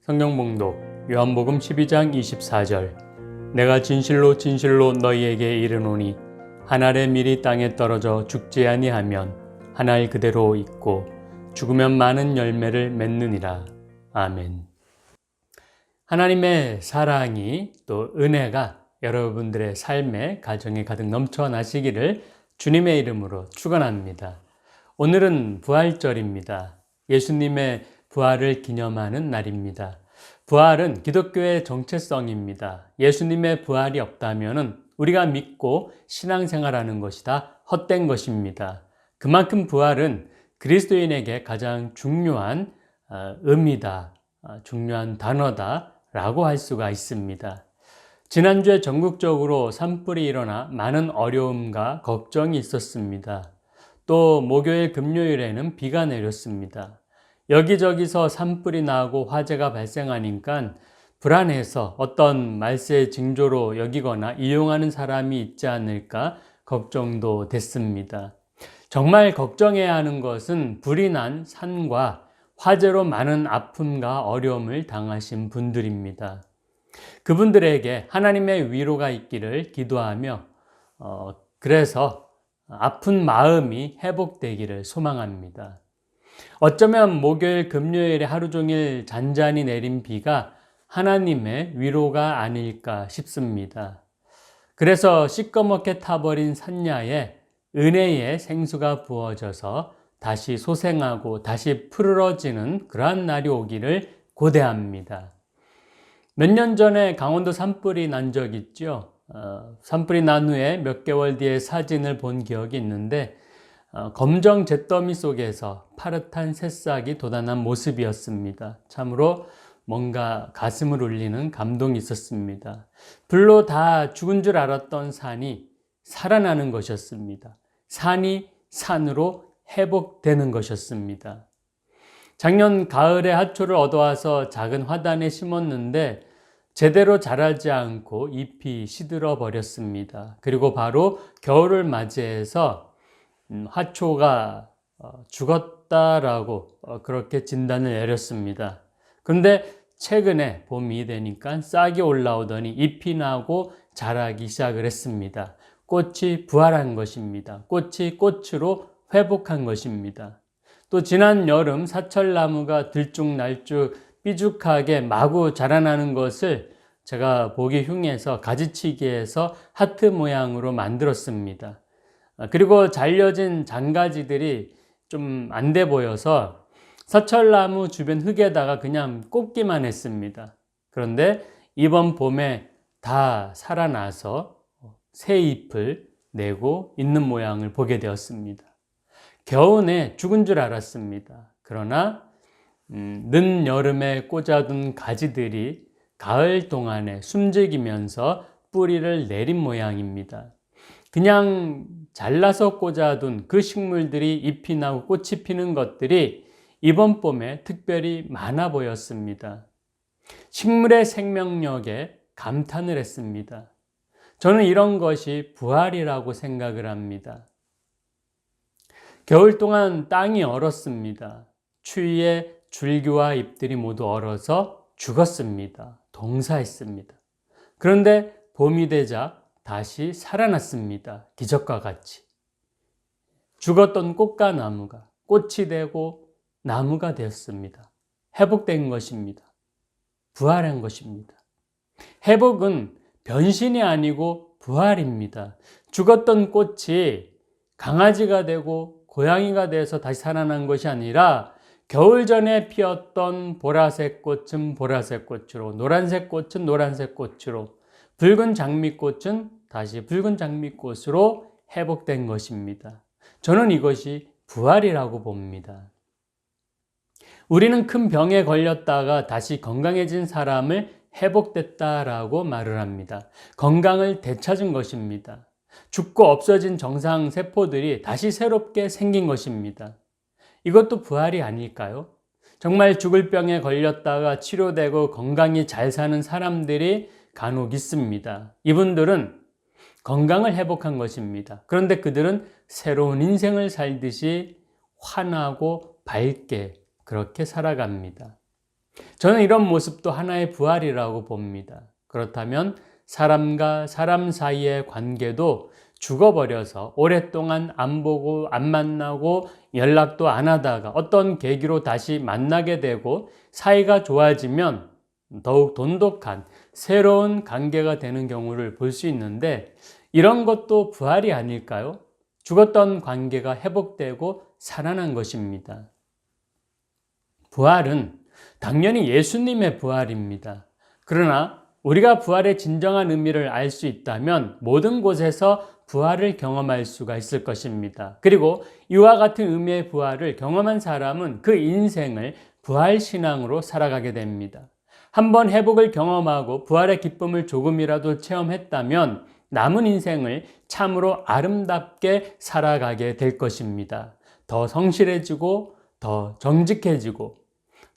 성경 봉독 요한복음 12장 24절 내가 진실로 진실로 너희에게 이르노니 한 알의 밀이 땅에 떨어져 죽지 아니하면 한 알 그대로 있고 죽으면 많은 열매를 맺느니라. 아멘. 하나님의 사랑이 또 은혜가 여러분들의 삶에 가정에 가득 넘쳐나시기를 주님의 이름으로 축원합니다. 오늘은 부활절입니다. 예수님의 부활을 기념하는 날입니다. 부활은 기독교의 정체성입니다. 예수님의 부활이 없다면 우리가 믿고 신앙생활하는 것이 다 헛된 것입니다. 그만큼 부활은 그리스도인에게 가장 중요한 의미다, 중요한 단어다라고 할 수가 있습니다. 지난주에 전국적으로 산불이 일어나 많은 어려움과 걱정이 있었습니다. 또 목요일, 금요일에는 비가 내렸습니다. 여기저기서 산불이 나고 화재가 발생하니까 불안해서 어떤 말세의 징조로 여기거나 이용하는 사람이 있지 않을까 걱정도 됐습니다. 정말 걱정해야 하는 것은 불이 난 산과 화재로 많은 아픔과 어려움을 당하신 분들입니다. 그분들에게 하나님의 위로가 있기를 기도하며 그래서 아픈 마음이 회복되기를 소망합니다. 어쩌면 목요일, 금요일에 하루 종일 잔잔히 내린 비가 하나님의 위로가 아닐까 싶습니다. 그래서 시꺼멓게 타버린 산야에 은혜의 생수가 부어져서 다시 소생하고 다시 푸르러지는 그러한 날이 오기를 고대합니다. 몇 년 전에 강원도 산불이 난 적 있죠. 산불이 난 후에 몇 개월 뒤에 사진을 본 기억이 있는데 검정 잿더미 속에서 파릇한 새싹이 돋아난 모습이었습니다. 참으로 뭔가 가슴을 울리는 감동이 있었습니다. 불로 다 죽은 줄 알았던 산이 살아나는 것이었습니다. 산이 산으로 회복되는 것이었습니다. 작년 가을에 하초를 얻어와서 작은 화단에 심었는데 제대로 자라지 않고 잎이 시들어 버렸습니다. 그리고 바로 겨울을 맞이해서 화초가 죽었다라고 그렇게 진단을 내렸습니다. 그런데 최근에 봄이 되니까 싹이 올라오더니 잎이 나고 자라기 시작을 했습니다. 꽃이 부활한 것입니다. 꽃이 꽃으로 회복한 것입니다. 또 지난 여름 사철나무가 들쭉날쭉 삐죽하게 마구 자라나는 것을 제가 보기 흉해서 가지치기해서 하트 모양으로 만들었습니다. 그리고 잘려진 잔가지들이 좀 안 돼 보여서 사철나무 주변 흙에다가 그냥 꽂기만 했습니다. 그런데 이번 봄에 다 살아나서 새 잎을 내고 있는 모양을 보게 되었습니다. 겨우내 죽은 줄 알았습니다. 그러나 늦 여름에 꽂아둔 가지들이 가을 동안에 숨죽이면서 뿌리를 내린 모양입니다. 그냥 잘라서 꽂아둔 그 식물들이 잎이 나고 꽃이 피는 것들이 이번 봄에 특별히 많아 보였습니다. 식물의 생명력에 감탄을 했습니다. 저는 이런 것이 부활이라고 생각을 합니다. 겨울 동안 땅이 얼었습니다. 추위에 줄기와 잎들이 모두 얼어서 죽었습니다. 동사했습니다. 그런데 봄이 되자 다시 살아났습니다. 기적과 같이. 죽었던 꽃과 나무가 꽃이 되고 나무가 되었습니다. 회복된 것입니다. 부활한 것입니다. 회복은 변신이 아니고 부활입니다. 죽었던 꽃이 강아지가 되고 고양이가 돼서 다시 살아난 것이 아니라 겨울 전에 피었던 보라색 꽃은 보라색 꽃으로, 노란색 꽃은 노란색 꽃으로, 붉은 장미꽃은 다시 붉은 장미꽃으로 회복된 것입니다. 저는 이것이 부활이라고 봅니다. 우리는 큰 병에 걸렸다가 다시 건강해진 사람을 회복됐다라고 말을 합니다. 건강을 되찾은 것입니다. 죽고 없어진 정상 세포들이 다시 새롭게 생긴 것입니다. 이것도 부활이 아닐까요? 정말 죽을 병에 걸렸다가 치료되고 건강히 잘 사는 사람들이 간혹 있습니다. 이분들은 건강을 회복한 것입니다. 그런데 그들은 새로운 인생을 살듯이 환하고 밝게 그렇게 살아갑니다. 저는 이런 모습도 하나의 부활이라고 봅니다. 그렇다면 사람과 사람 사이의 관계도 죽어버려서 오랫동안 안 보고 안 만나고 연락도 안 하다가 어떤 계기로 다시 만나게 되고 사이가 좋아지면 더욱 돈독한 새로운 관계가 되는 경우를 볼 수 있는데, 이런 것도 부활이 아닐까요? 죽었던 관계가 회복되고 살아난 것입니다. 부활은 당연히 예수님의 부활입니다. 그러나 우리가 부활의 진정한 의미를 알 수 있다면 모든 곳에서 부활을 경험할 수가 있을 것입니다. 그리고 이와 같은 의미의 부활을 경험한 사람은 그 인생을 부활신앙으로 살아가게 됩니다. 한번 회복을 경험하고 부활의 기쁨을 조금이라도 체험했다면 남은 인생을 참으로 아름답게 살아가게 될 것입니다. 더 성실해지고 더 정직해지고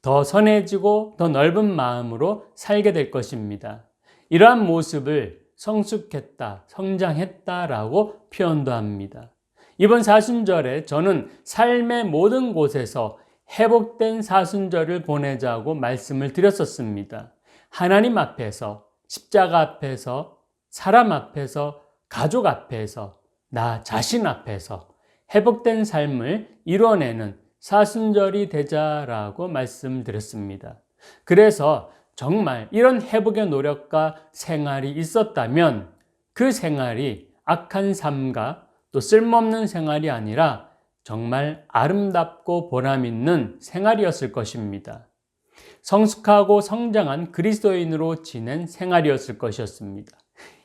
더 선해지고 더 넓은 마음으로 살게 될 것입니다. 이러한 모습을 성숙했다, 성장했다라고 표현도 합니다. 이번 사순절에 저는 삶의 모든 곳에서 회복된 사순절을 보내자고 말씀을 드렸었습니다. 하나님 앞에서, 십자가 앞에서, 사람 앞에서, 가족 앞에서, 나 자신 앞에서 회복된 삶을 이뤄내는 사순절이 되자라고 말씀드렸습니다. 그래서 정말 이런 회복의 노력과 생활이 있었다면 그 생활이 악한 삶과 또 쓸모없는 생활이 아니라 정말 아름답고 보람있는 생활이었을 것입니다. 성숙하고 성장한 그리스도인으로 지낸 생활이었을 것이었습니다.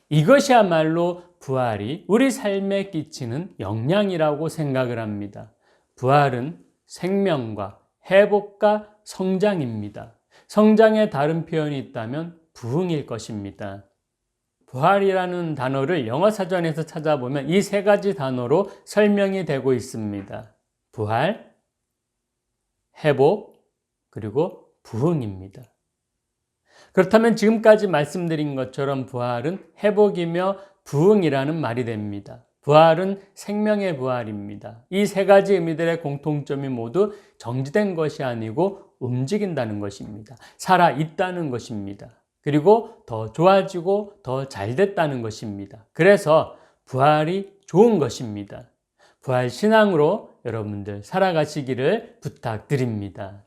이것이야말로 부활이 우리 삶에 끼치는 영향이라고 생각을 합니다. 부활은 생명과 회복과 성장입니다. 성장의 다른 표현이 있다면 부흥일 것입니다. 부활이라는 단어를 영어 사전에서 찾아보면 이 세 가지 단어로 설명이 되고 있습니다. 부활, 회복, 그리고 부흥입니다. 그렇다면 지금까지 말씀드린 것처럼 부활은 회복이며 부흥이라는 말이 됩니다. 부활은 생명의 부활입니다. 이 세 가지 의미들의 공통점이 모두 정지된 것이 아니고 움직인다는 것입니다. 살아있다는 것입니다. 그리고 더 좋아지고 더 잘됐다는 것입니다. 그래서 부활이 좋은 것입니다. 부활 신앙으로 여러분들 살아가시기를 부탁드립니다.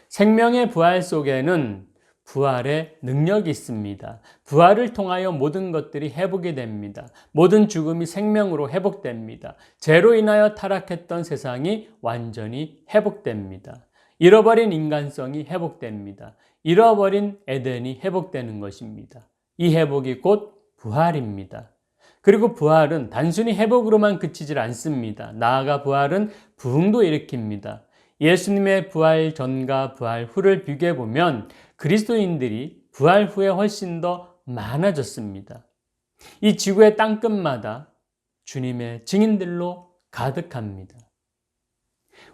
생명의 부활 속에는 부활의 능력이 있습니다. 부활을 통하여 모든 것들이 회복이 됩니다. 모든 죽음이 생명으로 회복됩니다. 죄로 인하여 타락했던 세상이 완전히 회복됩니다. 잃어버린 인간성이 회복됩니다. 잃어버린 에덴이 회복되는 것입니다. 이 회복이 곧 부활입니다. 그리고 부활은 단순히 회복으로만 그치질 않습니다. 나아가 부활은 부흥도 일으킵니다. 예수님의 부활 전과 부활 후를 비교해 보면 그리스도인들이 부활 후에 훨씬 더 많아졌습니다. 이 지구의 땅끝마다 주님의 증인들로 가득합니다.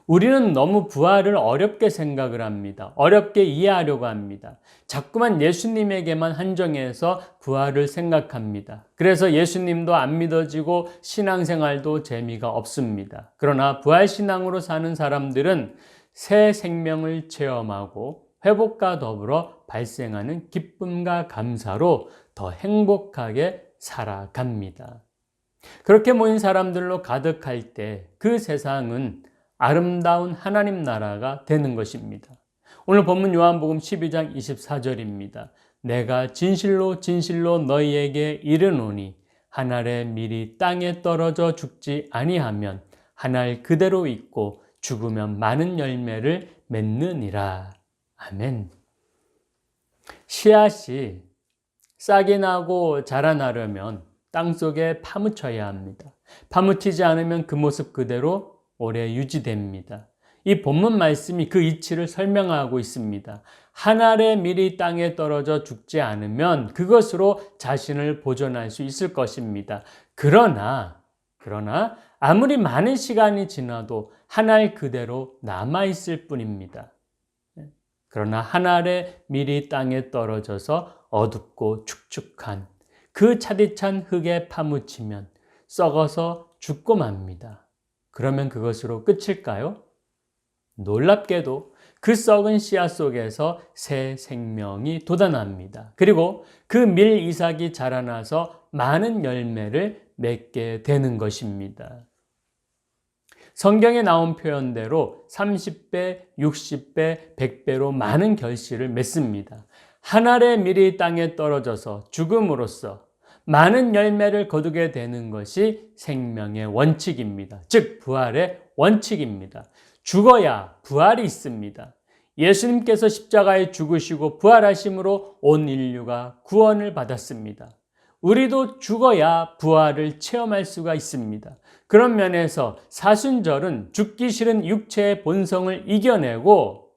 우리는 너무 부활을 어렵게 생각을 합니다. 어렵게 이해하려고 합니다. 자꾸만 예수님에게만 한정해서 부활을 생각합니다. 그래서 예수님도 안 믿어지고 신앙생활도 재미가 없습니다. 그러나 부활신앙으로 사는 사람들은 새 생명을 체험하고 회복과 더불어 발생하는 기쁨과 감사로 더 행복하게 살아갑니다. 그렇게 모인 사람들로 가득할 때 그 세상은 아름다운 하나님 나라가 되는 것입니다. 오늘 본문 요한복음 12장 24절입니다. 내가 진실로 진실로 너희에게 이르노니 한 알의 밀이 땅에 떨어져 죽지 아니하면 한 알 그대로 있고 죽으면 많은 열매를 맺느니라. 아멘. 씨앗이 싹이 나고 자라나려면 땅속에 파묻혀야 합니다. 파묻히지 않으면 그 모습 그대로 오래 유지됩니다. 이 본문 말씀이 그 이치를 설명하고 있습니다. 한 알의 밀이 땅에 떨어져 죽지 않으면 그것으로 자신을 보존할 수 있을 것입니다. 그러나 아무리 많은 시간이 지나도 한 알 그대로 남아있을 뿐입니다. 그러나 한 알의 밀이 땅에 떨어져서 어둡고 축축한 그 차디찬 흙에 파묻히면 썩어서 죽고 맙니다. 그러면 그것으로 끝일까요? 놀랍게도 그 썩은 씨앗 속에서 새 생명이 돋아납니다. 그리고 그 밀 이삭이 자라나서 많은 열매를 맺게 되는 것입니다. 성경에 나온 표현대로 30배, 60배, 100배로 많은 결실을 맺습니다. 한 알의 밀이 땅에 떨어져서 죽음으로써 많은 열매를 거두게 되는 것이 생명의 원칙입니다. 즉 부활의 원칙입니다. 죽어야 부활이 있습니다. 예수님께서 십자가에 죽으시고 부활하심으로 온 인류가 구원을 받았습니다. 우리도 죽어야 부활을 체험할 수가 있습니다. 그런 면에서 사순절은 죽기 싫은 육체의 본성을 이겨내고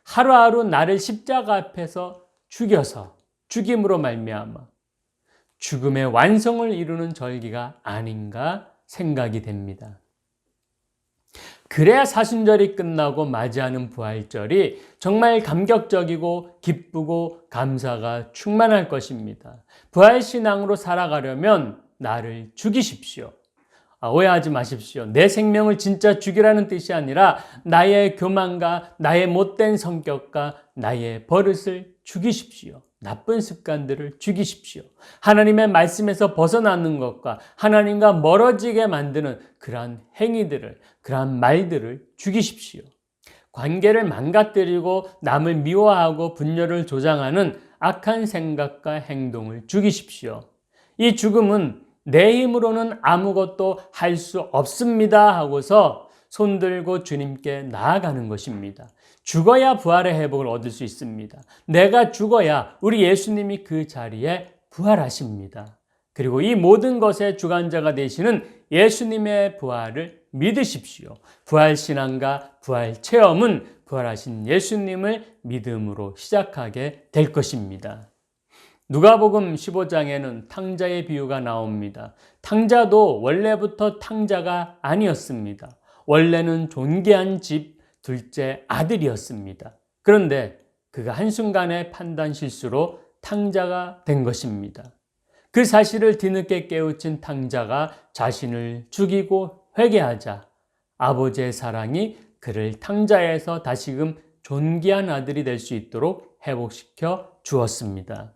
하루하루 나를 십자가 앞에서 죽여서 죽임으로 말미암아 죽음의 완성을 이루는 절기가 아닌가 생각이 됩니다. 그래야 사순절이 끝나고 맞이하는 부활절이 정말 감격적이고 기쁘고 감사가 충만할 것입니다. 부활신앙으로 살아가려면 나를 죽이십시오. 오해하지 마십시오. 내 생명을 진짜 죽이라는 뜻이 아니라 나의 교만과 나의 못된 성격과 나의 버릇을 죽이십시오. 나쁜 습관들을 죽이십시오. 하나님의 말씀에서 벗어나는 것과 하나님과 멀어지게 만드는 그러한 행위들을, 그러한 말들을 죽이십시오. 관계를 망가뜨리고 남을 미워하고 분열을 조장하는 악한 생각과 행동을 죽이십시오. 이 죽음은 내 힘으로는 아무것도 할 수 없습니다 하고서 손들고 주님께 나아가는 것입니다. 죽어야 부활의 회복을 얻을 수 있습니다. 내가 죽어야 우리 예수님이 그 자리에 부활하십니다. 그리고 이 모든 것의 주관자가 되시는 예수님의 부활을 믿으십시오. 부활신앙과 부활체험은 부활하신 예수님을 믿음으로 시작하게 될 것입니다. 누가복음 15장에는 탕자의 비유가 나옵니다. 탕자도 원래부터 탕자가 아니었습니다. 원래는 존귀한 집 둘째 아들이었습니다. 그런데 그가 한순간의 판단 실수로 탕자가 된 것입니다. 그 사실을 뒤늦게 깨우친 탕자가 자신을 죽이고 회개하자 아버지의 사랑이 그를 탕자에서 다시금 존귀한 아들이 될 수 있도록 회복시켜 주었습니다.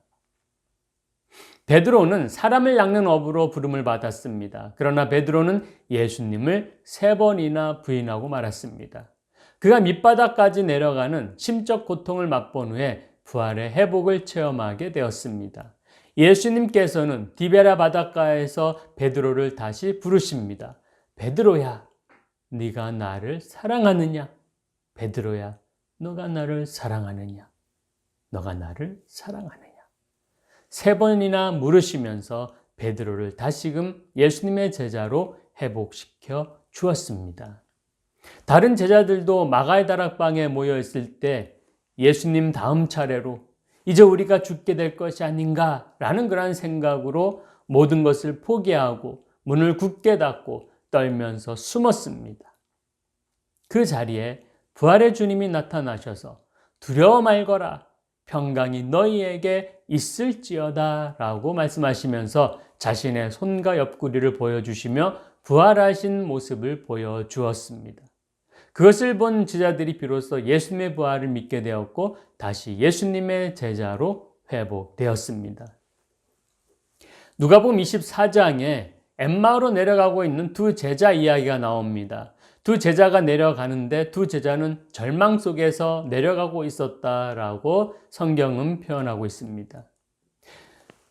베드로는 사람을 낚는 어부로 부름을 받았습니다. 그러나 베드로는 예수님을 3번이나 부인하고 말았습니다. 그가 밑바닥까지 내려가는 심적 고통을 맛본 후에 부활의 회복을 체험하게 되었습니다. 예수님께서는 디베라 바닷가에서 베드로를 다시 부르십니다. 베드로야, 네가 나를 사랑하느냐? 베드로야, 너가 나를 사랑하느냐? 너가 나를 사랑하느냐? 3번이나 물으시면서 베드로를 다시금 예수님의 제자로 회복시켜 주었습니다. 다른 제자들도 마가의 다락방에 모여 있을 때 예수님 다음 차례로 이제 우리가 죽게 될 것이 아닌가라는 그런 생각으로 모든 것을 포기하고 문을 굳게 닫고 떨면서 숨었습니다. 그 자리에 부활의 주님이 나타나셔서 두려워 말거라, 평강이 너희에게 있을지어다 라고 말씀하시면서 자신의 손과 옆구리를 보여주시며 부활하신 모습을 보여주었습니다. 그것을 본 제자들이 비로소 예수님의 부활을 믿게 되었고 다시 예수님의 제자로 회복되었습니다. 누가복음 24장에 엠마오로 내려가고 있는 두 제자 이야기가 나옵니다. 두 제자가 내려가는데 두 제자는 절망 속에서 내려가고 있었다라고 성경은 표현하고 있습니다.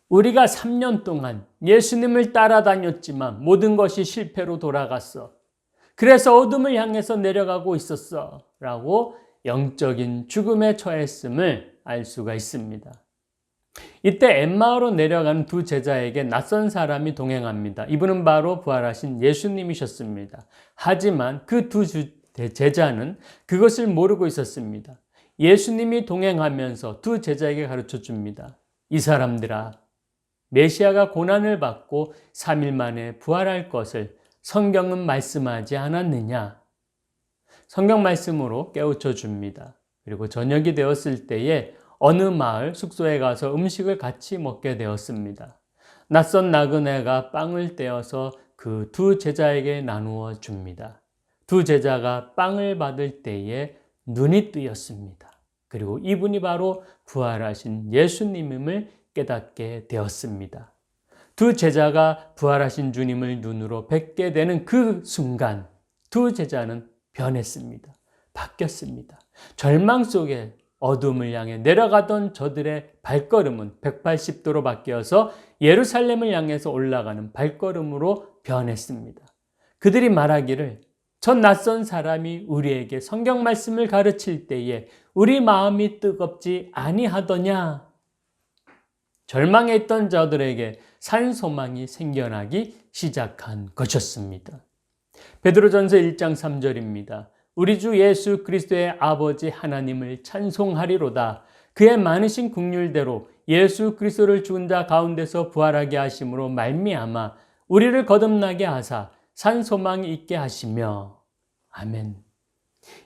우리가 3년 동안 예수님을 따라다녔지만 모든 것이 실패로 돌아갔어. 그래서 어둠을 향해서 내려가고 있었어 라고 영적인 죽음에 처했음을 알 수가 있습니다. 이때 엠마오로 내려가는 두 제자에게 낯선 사람이 동행합니다. 이분은 바로 부활하신 예수님이셨습니다. 하지만 그 두 제자는 그것을 모르고 있었습니다. 예수님이 동행하면서 두 제자에게 가르쳐 줍니다. 이 사람들아, 메시아가 고난을 받고 3일 만에 부활할 것을 성경은 말씀하지 않았느냐? 성경 말씀으로 깨우쳐 줍니다. 그리고 저녁이 되었을 때에 어느 마을 숙소에 가서 음식을 같이 먹게 되었습니다. 낯선 나그네가 빵을 떼어서 그 두 제자에게 나누어 줍니다. 두 제자가 빵을 받을 때에 눈이 뜨였습니다. 그리고 이분이 바로 부활하신 예수님임을 깨닫게 되었습니다. 두 제자가 부활하신 주님을 눈으로 뵙게 되는 그 순간 두 제자는 변했습니다. 바뀌었습니다. 절망 속에 어둠을 향해 내려가던 저들의 발걸음은 180도로 바뀌어서 예루살렘을 향해서 올라가는 발걸음으로 변했습니다. 그들이 말하기를 저 낯선 사람이 우리에게 성경 말씀을 가르칠 때에 우리 마음이 뜨겁지 아니하더냐. 절망에 있던 저들에게 산 소망이 생겨나기 시작한 것이었습니다. 베드로전서 1장 3절입니다. 우리 주 예수 그리스도의 아버지 하나님을 찬송하리로다. 그의 많으신 긍휼대로 예수 그리스도를 죽은 자 가운데서 부활하게 하심으로 말미암아 우리를 거듭나게 하사 산 소망이 있게 하시며. 아멘.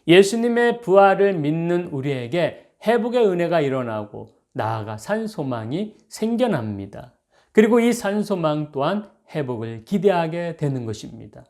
예수님의 부활을 믿는 우리에게 회복의 은혜가 일어나고 나아가 산 소망이 생겨납니다. 그리고 이 산 소망 또한 회복을 기대하게 되는 것입니다.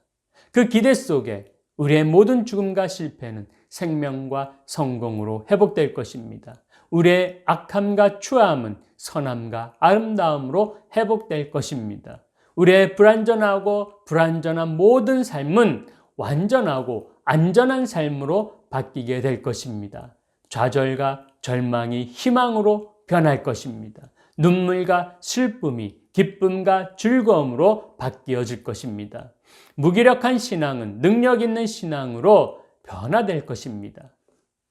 그 기대 속에 우리의 모든 죽음과 실패는 생명과 성공으로 회복될 것입니다. 우리의 악함과 추함은 선함과 아름다움으로 회복될 것입니다. 우리의 불완전하고 불완전한 모든 삶은 완전하고 안전한 삶으로 바뀌게 될 것입니다. 좌절과 절망이 희망으로 변할 것입니다. 눈물과 슬픔이 기쁨과 즐거움으로 바뀌어질 것입니다. 무기력한 신앙은 능력 있는 신앙으로 변화될 것입니다.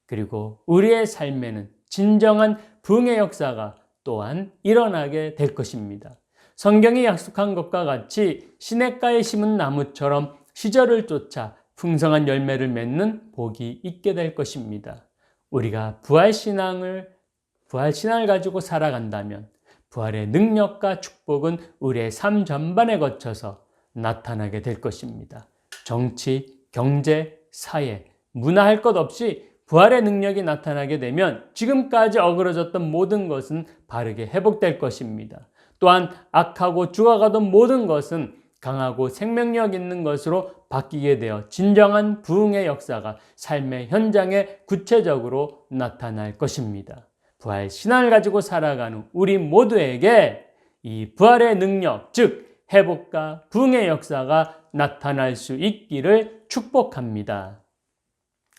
그리고 우리의 삶에는 진정한 부흥의 역사가 또한 일어나게 될 것입니다. 성경이 약속한 것과 같이 시냇가에 심은 나무처럼 시절을 쫓아 풍성한 열매를 맺는 복이 있게 될 것입니다. 우리가 부활신앙을 가지고 살아간다면 부활의 능력과 축복은 우리의 삶 전반에 거쳐서 나타나게 될 것입니다. 정치, 경제, 사회, 문화 할 것 없이 부활의 능력이 나타나게 되면 지금까지 어그러졌던 모든 것은 바르게 회복될 것입니다. 또한 악하고 죽어가던 모든 것은 강하고 생명력 있는 것으로 바뀌게 되어 진정한 부흥의 역사가 삶의 현장에 구체적으로 나타날 것입니다. 부활 신앙을 가지고 살아가는 우리 모두에게 이 부활의 능력, 즉 회복과 부흥의 역사가 나타날 수 있기를 축복합니다.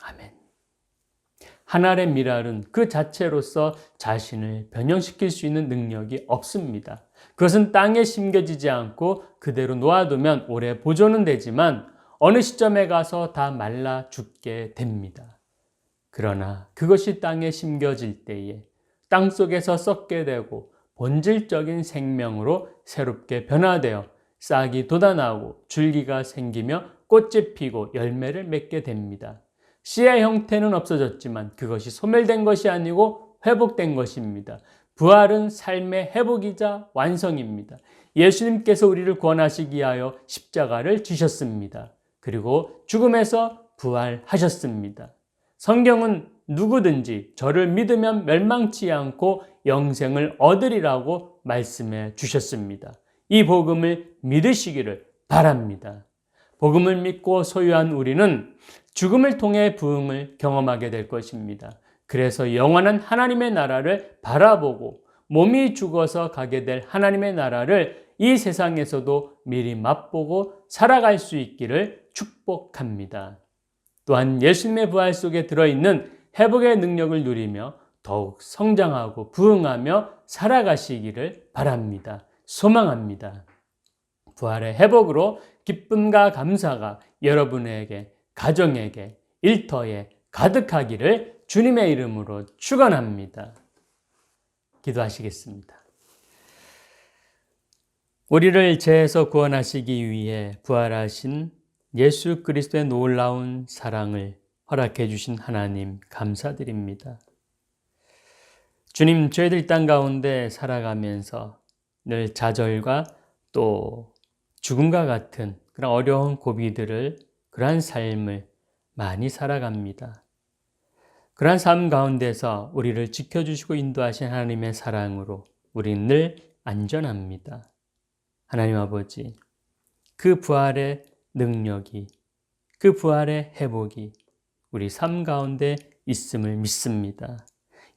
아멘. 하늘의 미랄은 그 자체로서 자신을 변형시킬 수 있는 능력이 없습니다. 그것은 땅에 심겨지지 않고 그대로 놓아두면 오래 보존은 되지만 어느 시점에 가서 다 말라 죽게 됩니다. 그러나 그것이 땅에 심겨질 때에 땅 속에서 썩게 되고 본질적인 생명으로 새롭게 변화되어 싹이 돋아나고 줄기가 생기며 꽃이 피고 열매를 맺게 됩니다. 씨의 형태는 없어졌지만 그것이 소멸된 것이 아니고 회복된 것입니다. 부활은 삶의 회복이자 완성입니다. 예수님께서 우리를 구원하시기 위하여 십자가를 지셨습니다. 그리고 죽음에서 부활하셨습니다. 성경은 누구든지 저를 믿으면 멸망치 않고 영생을 얻으리라고 말씀해 주셨습니다. 이 복음을 믿으시기를 바랍니다. 복음을 믿고 소유한 우리는 죽음을 통해 부흥을 경험하게 될 것입니다. 그래서 영원한 하나님의 나라를 바라보고 몸이 죽어서 가게 될 하나님의 나라를 이 세상에서도 미리 맛보고 살아갈 수 있기를 축복합니다. 또한 예수님의 부활 속에 들어있는 회복의 능력을 누리며 더욱 성장하고 부흥하며 살아가시기를 바랍니다. 소망합니다. 부활의 회복으로 기쁨과 감사가 여러분에게, 가정에게, 일터에 가득하기를 주님의 이름으로 축원합니다. 기도하시겠습니다. 우리를 죄에서 구원하시기 위해 부활하신 예수 그리스도의 놀라운 사랑을 허락해 주신 하나님 감사드립니다. 주님, 저희들 땅 가운데 살아가면서 늘 좌절과 또 죽음과 같은 그런 어려운 고비들을, 그러한 삶을 많이 살아갑니다. 그러한 삶 가운데서 우리를 지켜주시고 인도하신 하나님의 사랑으로 우리는 늘 안전합니다. 하나님 아버지, 그 부활의 능력이 그 부활의 회복이 우리 삶 가운데 있음을 믿습니다.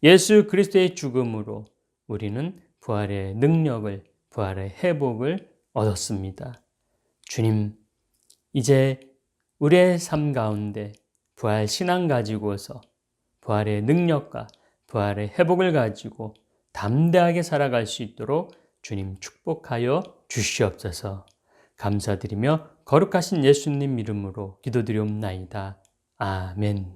예수 그리스도의 죽음으로 우리는 부활의 능력을, 부활의 회복을 얻었습니다. 주님, 이제 우리의 삶 가운데 부활 신앙 가지고서 부활의 능력과 부활의 회복을 가지고 담대하게 살아갈 수 있도록 주님 축복하여 주시옵소서. 감사드리며 거룩하신 예수님 이름으로 기도드리옵나이다. 아멘.